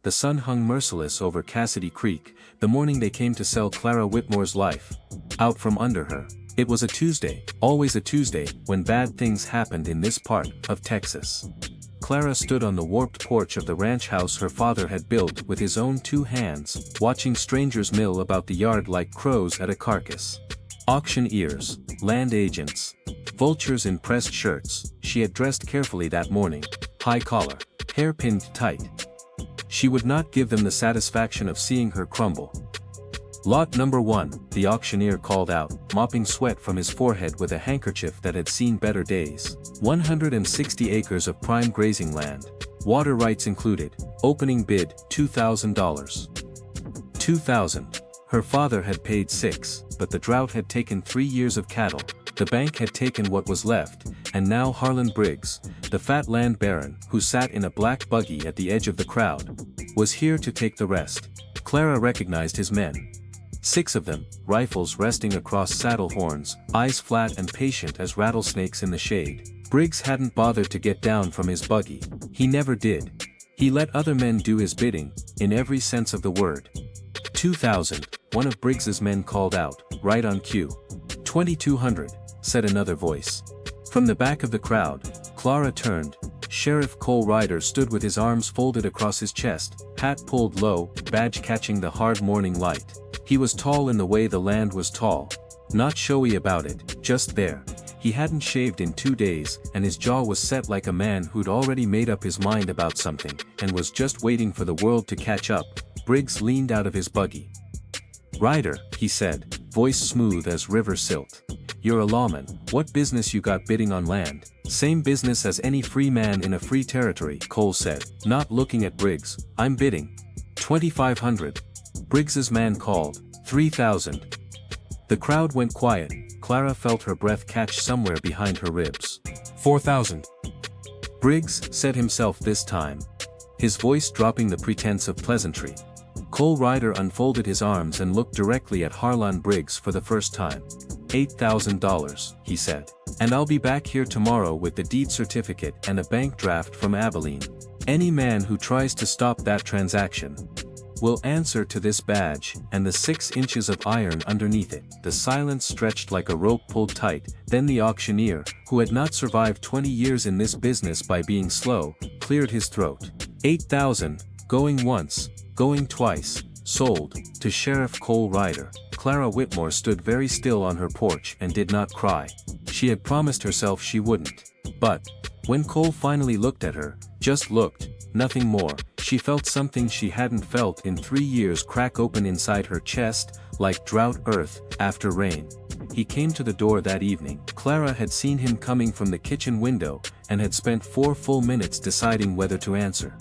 the sun hung merciless over Cassidy Creek, the morning they came to sell Clara Whitmore's life out from under her. It was a Tuesday, always a Tuesday, when bad things happened in this part of Texas. Clara stood on the warped porch of the ranch house her father had built with his own 2 hands, watching strangers mill about the yard like crows at a carcass. Auctioneers, land agents, vultures in pressed shirts. She had dressed carefully that morning, high collar, hair pinned tight. She would not give them the satisfaction of seeing her crumble. "Lot number 1, the auctioneer called out, mopping sweat from his forehead with a handkerchief that had seen better days. 160 acres of prime grazing land, water rights included, opening bid $2,000. $2,000. Her father had paid 6, but the drought had taken 3 years of cattle, the bank had taken what was left, and now Harlan Briggs, the fat land baron who sat in a black buggy at the edge of the crowd, was here to take the rest. Clara recognized his men. 6 of them, rifles resting across saddle horns, eyes flat and patient as rattlesnakes in the shade. Briggs hadn't bothered to get down from his buggy. He never did. He let other men do his bidding, in every sense of the word. 2,000, one of Briggs's men called out, right on cue. 2,200, said another voice. From the back of the crowd, Clara turned. Sheriff Cole Ryder stood with his arms folded across his chest, hat pulled low, badge catching the hard morning light. He was tall in the way the land was tall. Not showy about it, just there. He hadn't shaved in 2 days, and his jaw was set like a man who'd already made up his mind about something, and was just waiting for the world to catch up. Briggs leaned out of his buggy. "Ryder," he said, voice smooth as river silt. "You're a lawman, what business you got bidding on land?" "Same business as any free man in a free territory," Cole said, not looking at Briggs. "I'm bidding 2,500. Briggs's man called, 3,000. The crowd went quiet. Clara felt her breath catch somewhere behind her ribs. 4,000. Briggs said himself this time, his voice dropping the pretense of pleasantry. Cole Ryder unfolded his arms and looked directly at Harlan Briggs for the first time. $8,000, he said. "And I'll be back here tomorrow with the deed certificate and a bank draft from Abilene. Any man who tries to stop that transaction will answer to this badge and the 6 inches of iron underneath it." The silence stretched like a rope pulled tight, then the auctioneer, who had not survived 20 years in this business by being slow, cleared his throat. 8,000, going once, going twice, sold, to Sheriff Cole Ryder. Clara Whitmore stood very still on her porch and did not cry. She had promised herself she wouldn't. But, when Cole finally looked at her, just looked, nothing more, she felt something she hadn't felt in 3 years crack open inside her chest, like drought earth after rain. He came to the door that evening. Clara had seen him coming from the kitchen window, and had spent 4 full minutes deciding whether to answer.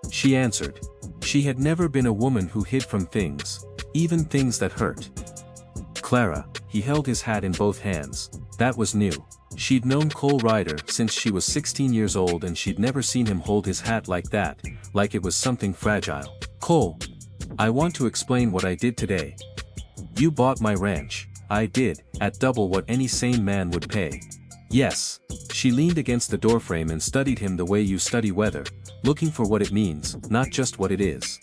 She answered. She had never been a woman who hid from things, even things that hurt. "Clara," he held his hat in both hands. That was new. She'd known Cole Ryder since she was 16 years old, and she'd never seen him hold his hat like that, like it was something fragile. "Cole, I want to explain what I did today. You bought my ranch." "I did, at double what any sane man would pay." "Yes." She leaned against the doorframe and studied him the way you study weather, looking for what it means, not just what it is.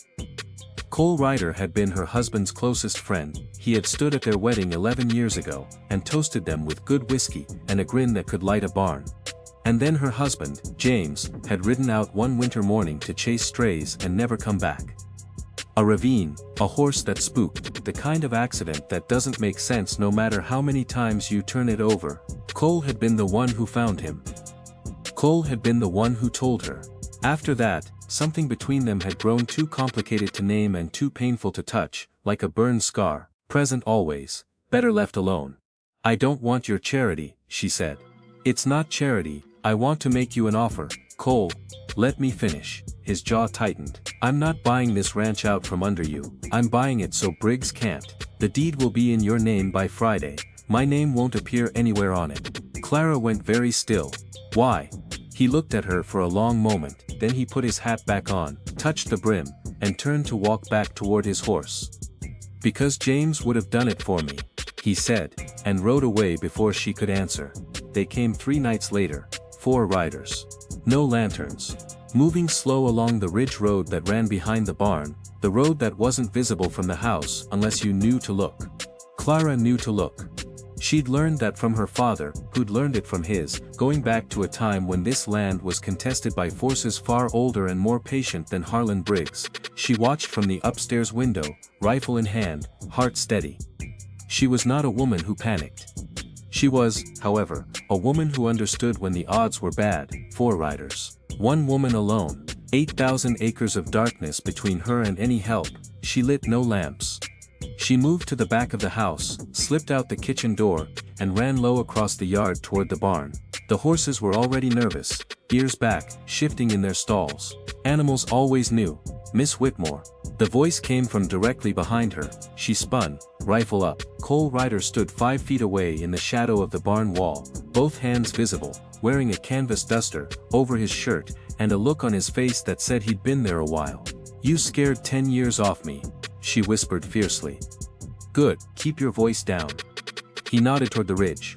Cole Ryder had been her husband's closest friend. He had stood at their wedding 11 years ago, and toasted them with good whiskey and a grin that could light a barn. And then her husband, James, had ridden out one winter morning to chase strays and never come back. A ravine, a horse that spooked, the kind of accident that doesn't make sense no matter how many times you turn it over. Cole had been the one who found him. Cole had been the one who told her. After that, something between them had grown too complicated to name and too painful to touch, like a burned scar, present always, better left alone. "I don't want your charity," she said. "It's not charity, I want to make you an offer." "Cole, let me finish." His jaw tightened. "I'm not buying this ranch out from under you. I'm buying it so Briggs can't. The deed will be in your name by Friday. My name won't appear anywhere on it." Clara went very still. "Why?" He looked at her for a long moment, then he put his hat back on, touched the brim, and turned to walk back toward his horse. "Because James would have done it for me," he said, and rode away before she could answer. They came 3 nights later, 4 riders. No lanterns. moving slow along the ridge road that ran behind the barn, the road that wasn't visible from the house unless you knew to look. Clara knew to look. She'd learned that from her father, who'd learned it from his, going back to a time when this land was contested by forces far older and more patient than Harlan Briggs. She watched from the upstairs window, rifle in hand, heart steady. She was not a woman who panicked. She was, however, a woman who understood when the odds were bad. 4 riders. One woman alone. 8,000 acres of darkness between her and any help. She lit no lamps. She moved to the back of the house, slipped out the kitchen door, and ran low across the yard toward the barn. The horses were already nervous, ears back, shifting in their stalls. Animals always knew. Miss Whitmore. The voice came from directly behind her. She spun, rifle up. Cole Ryder stood 5 feet away in the shadow of the barn wall, both hands visible, wearing a canvas duster over his shirt, and a look on his face that said he'd been there a while. "You scared 10 years off me," she whispered fiercely. "Good, keep your voice down." He nodded toward the ridge.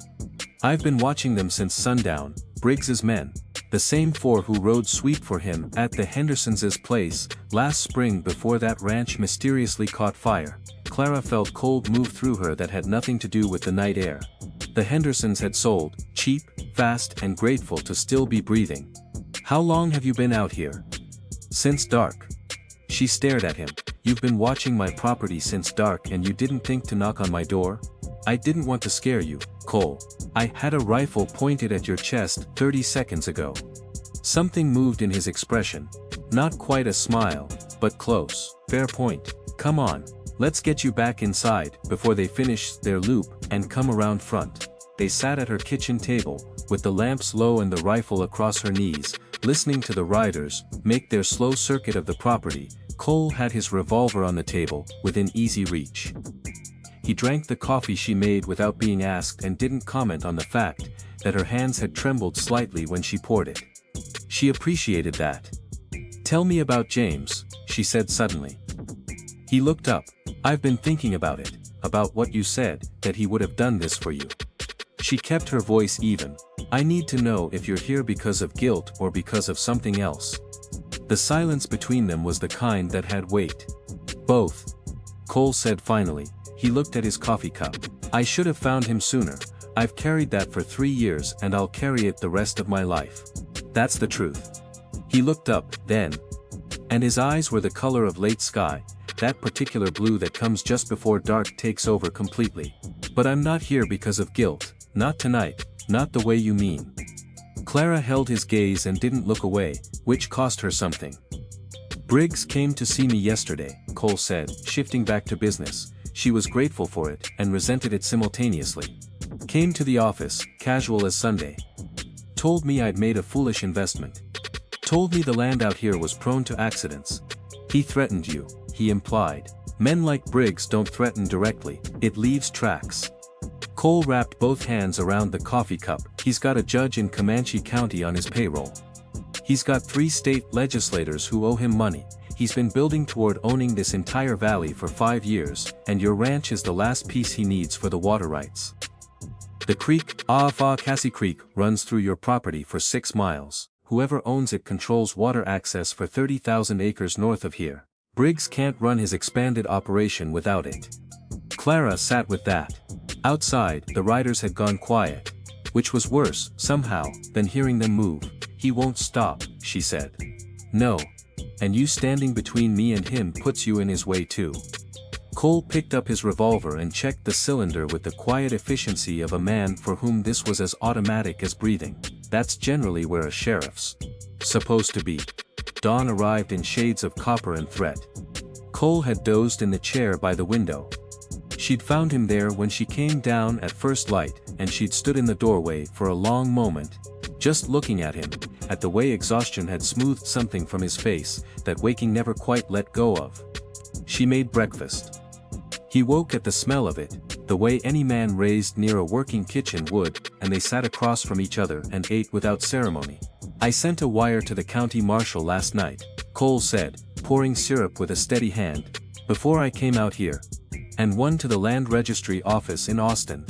"I've been watching them since sundown, Briggs's men. The same 4 who rode sweep for him at the Hendersons' place last spring before that ranch mysteriously caught fire." Clara felt cold move through her that had nothing to do with the night air. The Hendersons had sold, cheap, fast and grateful to still be breathing. "How long have you been out here?" "Since dark." She stared at him. "You've been watching my property since dark and you didn't think to knock on my door?" "I didn't want to scare you, Cole. I had a rifle pointed at your chest 30 seconds ago." Something moved in his expression. Not quite a smile, but close. "Fair point. Come on. Let's get you back inside," before they finished their loop and come around front. They sat at her kitchen table, with the lamps low and the rifle across her knees, listening to the riders make their slow circuit of the property. Cole had his revolver on the table, within easy reach. He drank the coffee she made without being asked and didn't comment on the fact that her hands had trembled slightly when she poured it. She appreciated that. "Tell me about James," she said suddenly. He looked up. "I've been thinking about it, about what you said, that he would have done this for you." She kept her voice even. "I need to know if you're here because of guilt or because of something else." The silence between them was the kind that had weight. "Both," Cole said finally. He looked at his coffee cup. "I should have found him sooner. I've carried that for 3 years and I'll carry it the rest of my life. That's the truth." He looked up, then. And his eyes were the color of late sky, that particular blue that comes just before dark takes over completely. "But I'm not here because of guilt, not tonight, not the way you mean." Clara held his gaze and didn't look away, which cost her something. "Briggs came to see me yesterday," Cole said, shifting back to business. She was grateful for it and resented it simultaneously. "Came to the office, casual as Sunday. Told me I'd made a foolish investment. Told me the land out here was prone to accidents. He threatened you," he implied. "Men like Briggs don't threaten directly, it leaves tracks." Cole wrapped both hands around the coffee cup. "He's got a judge in Comanche County on his payroll. He's got 3 state legislators who owe him money. He's been building toward owning this entire valley for 5 years, and your ranch is the last piece he needs for the water rights. The creek, Cassidy Creek, runs through your property for 6 miles. Whoever owns it controls water access for 30,000 acres north of here. Briggs can't run his expanded operation without it." Clara sat with that. Outside, the riders had gone quiet. Which was worse, somehow, than hearing them move. "He won't stop," she said. "No. And you standing between me and him puts you in his way too." Cole picked up his revolver and checked the cylinder with the quiet efficiency of a man for whom this was as automatic as breathing. That's generally where a sheriff's supposed to be. Dawn arrived in shades of copper and threat. Cole had dozed in the chair by the window. She'd found him there when she came down at first light, and she'd stood in the doorway for a long moment, just looking at him, at the way exhaustion had smoothed something from his face, that waking never quite let go of. She made breakfast. He woke at the smell of it, the way any man raised near a working kitchen would, and they sat across from each other and ate without ceremony. "I sent a wire to the county marshal last night," Cole said, pouring syrup with a steady hand, "before I came out here. And one to the land registry office in Austin."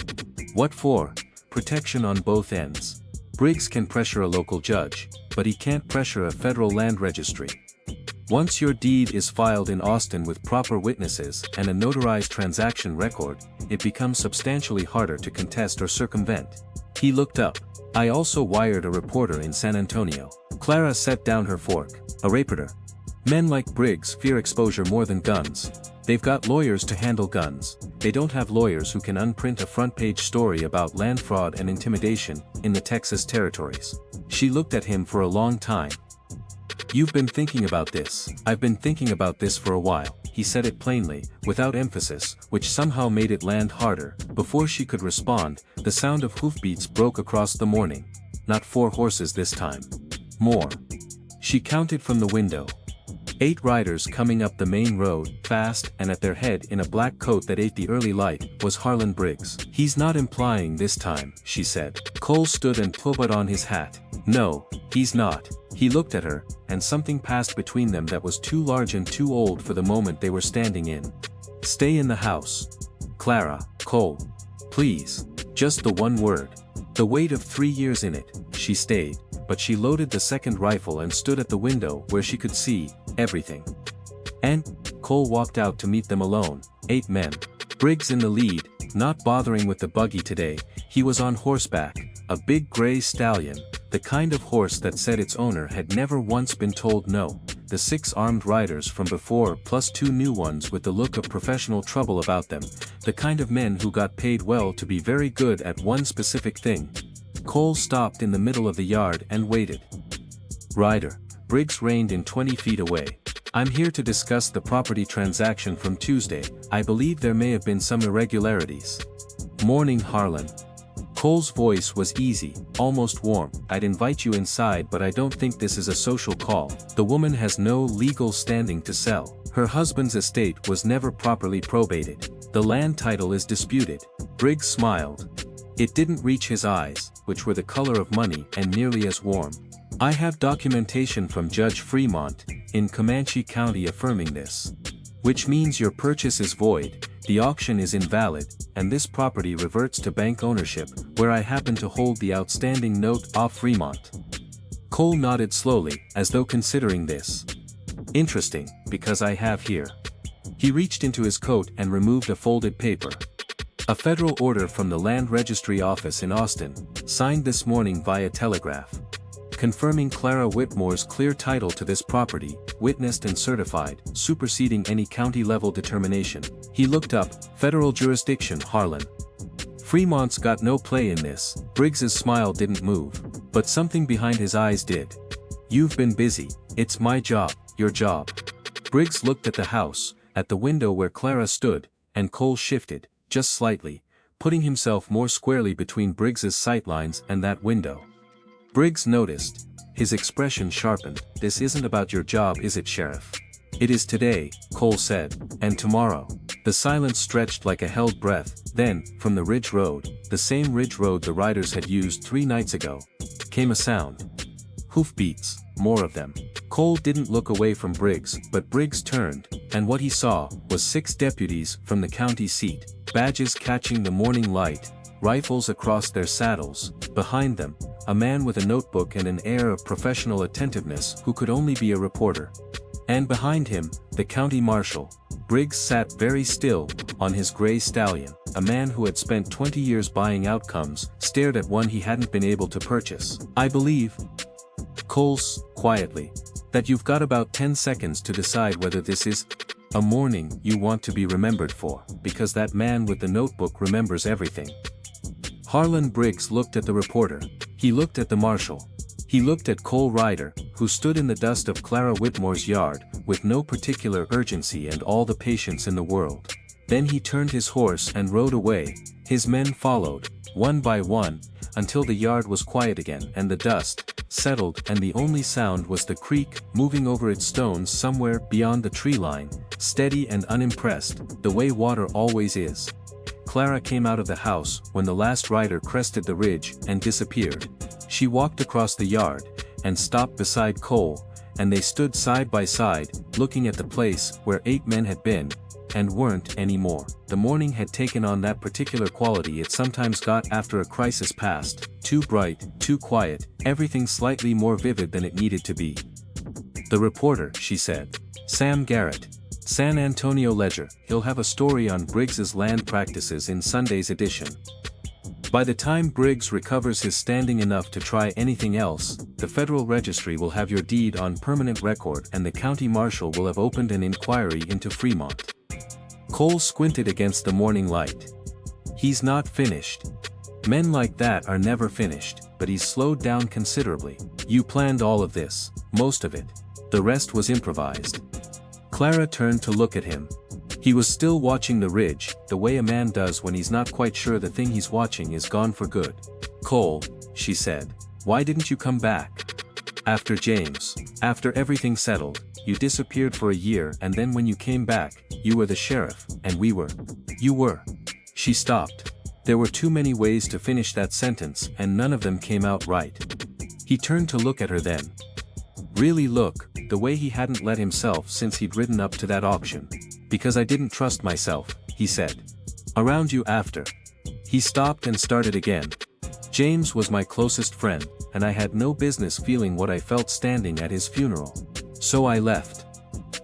"What for?" "Protection on both ends. Briggs can pressure a local judge. but he can't pressure a federal land registry. Once your deed is filed in Austin with proper witnesses and a notarized transaction record, it becomes substantially harder to contest or circumvent. He looked up. I also wired a reporter in San Antonio. Clara set down her fork. A reporter. Men like Briggs fear exposure more than guns. They've got lawyers to handle guns. They don't have lawyers who can unprint a front-page story about land fraud and intimidation in the Texas territories. She looked at him for a long time. You've been thinking about this. I've been thinking about this for a while. He said it plainly, without emphasis, which somehow made it land harder. Before she could respond, the sound of hoofbeats broke across the morning. Not 4 horses this time. More. She counted from the window. 8 riders coming up the main road, fast, and at their head in a black coat that ate the early light, was Harlan Briggs. He's not implying this time, she said. Cole stood and put on his hat. No, he's not. He looked at her, and something passed between them that was too large and too old for the moment they were standing in. Stay in the house. Clara, Cole. Please. Just the one word. The weight of 3 years in it. She stayed, but she loaded the second rifle and stood at the window where she could see everything. And Cole walked out to meet them alone, 8 men. Briggs in the lead, not bothering with the buggy today. He was on horseback, a big gray stallion, the kind of horse that said its owner had never once been told no. The 6 armed riders from before plus 2 new ones with the look of professional trouble about them, the kind of men who got paid well to be very good at one specific thing. Cole stopped in the middle of the yard and waited. Ryder. Briggs reined in 20 feet away. I'm here to discuss the property transaction from Tuesday. I believe there may have been some irregularities. Morning, Harlan. Cole's voice was easy, almost warm. I'd invite you inside, but I don't think this is a social call. The woman has no legal standing to sell. Her husband's estate was never properly probated. The land title is disputed. Briggs smiled. It didn't reach his eyes, which were the color of money and nearly as warm. I have documentation from Judge Fremont, in Comanche County affirming this. Which means your purchase is void, the auction is invalid, and this property reverts to bank ownership, where I happen to hold the outstanding note off Fremont. Cole nodded slowly, as though considering this. Interesting, because I have here. He reached into his coat and removed a folded paper. A federal order from the Land Registry Office in Austin, signed this morning via telegraph. Confirming Clara Whitmore's clear title to this property, witnessed and certified, superseding any county-level determination. He looked up, federal jurisdiction, Harlan. Fremont's got no play in this. Briggs's smile didn't move, but something behind his eyes did. You've been busy. It's my job, your job. Briggs looked at the house, at the window where Clara stood, and Cole shifted, just slightly, putting himself more squarely between Briggs's sightlines and that window. Briggs noticed. His expression sharpened. This isn't about your job, is it, Sheriff? It is today, Cole said, and tomorrow. The silence stretched like a held breath. Then, from the ridge road, the same ridge road the riders had used 3 nights ago, came a sound. Hoofbeats, more of them. Cole didn't look away from Briggs, but Briggs turned, and what he saw was 6 deputies from the county seat, badges catching the morning light, rifles across their saddles. Behind them, a man with a notebook and an air of professional attentiveness who could only be a reporter. And behind him, the county marshal. Briggs sat very still, on his gray stallion. A man who had spent 20 years buying outcomes, stared at one he hadn't been able to purchase. I believe, Cole's, quietly, that you've got about 10 seconds to decide whether this is a morning you want to be remembered for, because that man with the notebook remembers everything. Harlan Briggs looked at the reporter. He looked at the marshal. He looked at Cole Ryder, who stood in the dust of Clara Whitmore's yard, with no particular urgency and all the patience in the world. Then he turned his horse and rode away. His men followed, one by one, until the yard was quiet again and the dust settled, and the only sound was the creek moving over its stones somewhere beyond the tree line, steady and unimpressed, the way water always is. Clara came out of the house when the last rider crested the ridge and disappeared. She walked across the yard, and stopped beside Cole, and they stood side by side, looking at the place where 8 men had been. and weren't anymore. The morning had taken on that particular quality it sometimes got after a crisis passed, too bright, too quiet, everything slightly more vivid than it needed to be. "The reporter," she said. "Sam Garrett. San Antonio Ledger. He'll have a story on Briggs's land practices in Sunday's edition. By the time Briggs recovers his standing enough to try anything else, the Federal Registry will have your deed on permanent record and the county marshal will have opened an inquiry into Fremont." Cole squinted against the morning light. "He's not finished. Men like that are never finished, but he's slowed down considerably. You planned all of this, most of it. The rest was improvised." Clara turned to look at him. He was still watching the ridge, the way a man does when he's not quite sure the thing he's watching is gone for good. "Cole," she said, "why didn't you come back? After James, after everything settled, you disappeared for a year and then when you came back, you were the sheriff, and we were." "You were." She stopped. There were too many ways to finish that sentence and none of them came out right. He turned to look at her then. Really look, the way he hadn't let himself since he'd ridden up to that auction. "Because I didn't trust myself," he said. "Around you after." He stopped and started again. "James was my closest friend, and I had no business feeling what I felt standing at his funeral. So I left."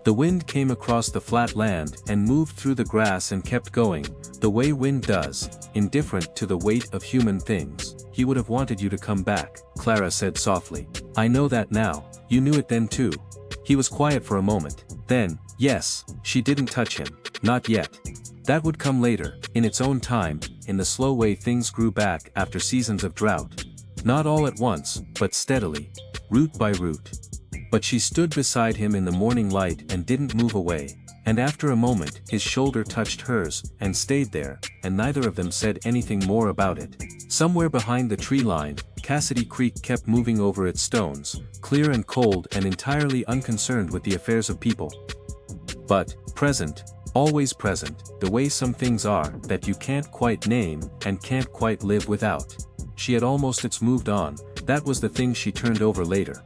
The wind came across the flat land and moved through the grass and kept going, the way wind does, indifferent to the weight of human things. "He would have wanted you to come back," Clara said softly. "I know that now, you knew it then too." He was quiet for a moment. Then, yes, she didn't touch him, not yet. That would come later, in its own time, in the slow way things grew back after seasons of drought. Not all at once, but steadily, root by root. But she stood beside him in the morning light and didn't move away, and after a moment his shoulder touched hers, and stayed there, and neither of them said anything more about it. Somewhere behind the tree line, Cassidy Creek kept moving over its stones, clear and cold and entirely unconcerned with the affairs of people. But, present, always present, the way some things are that you can't quite name and can't quite live without. She had almost moved on, that was the thing she turned over later.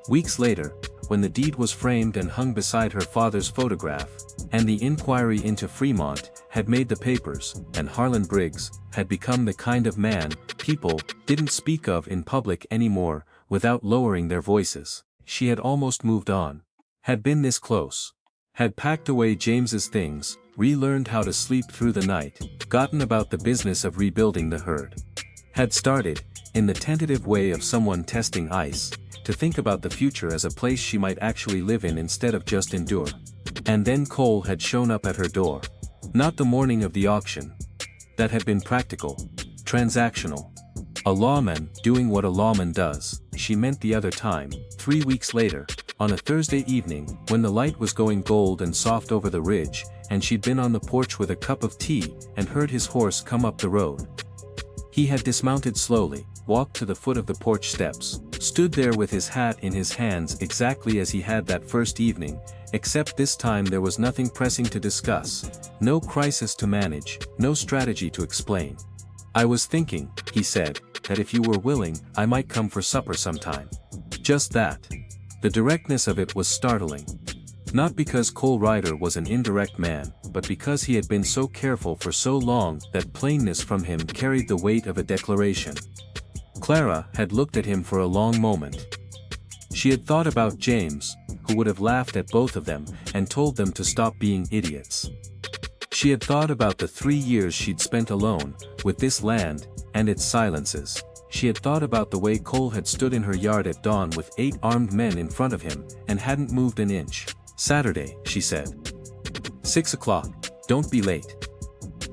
Weeks later, when the deed was framed and hung beside her father's photograph, and the inquiry into Fremont had made the papers, and Harlan Briggs had become the kind of man people didn't speak of in public anymore without lowering their voices, she had almost moved on. Had been this close. Had packed away James's things, relearned how to sleep through the night, gotten about the business of rebuilding the herd. Had started, in the tentative way of someone testing ice, to think about the future as a place she might actually live in instead of just endure. And then Cole had shown up at her door. Not the morning of the auction. That had been practical. Transactional. A lawman doing what a lawman does, she meant the other time, 3 weeks later, on a Thursday evening, when the light was going gold and soft over the ridge, and she'd been on the porch with a cup of tea, and heard his horse come up the road. He had dismounted slowly, walked to the foot of the porch steps, stood there with his hat in his hands exactly as he had that first evening, except this time there was nothing pressing to discuss, no crisis to manage, no strategy to explain. "I was thinking," he said, "that if you were willing, I might come for supper sometime." Just that. The directness of it was startling. Not because Cole Ryder was an indirect man, but because he had been so careful for so long that plainness from him carried the weight of a declaration. Clara had looked at him for a long moment. She had thought about James, who would have laughed at both of them and told them to stop being idiots. She had thought about the 3 years she'd spent alone, with this land, and its silences. She had thought about the way Cole had stood in her yard at dawn with 8 armed men in front of him, and hadn't moved an inch. "Saturday," she said. 6 o'clock, don't be late."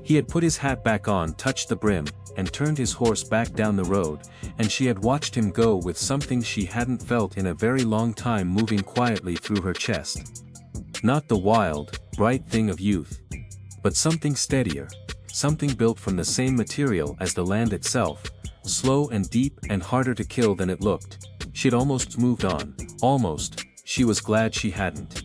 He had put his hat back on, touched the brim, and turned his horse back down the road, and she had watched him go with something she hadn't felt in a very long time moving quietly through her chest. Not the wild, bright thing of youth. But something steadier, something built from the same material as the land itself, slow and deep and harder to kill than it looked. She'd almost moved on, almost, she was glad she hadn't.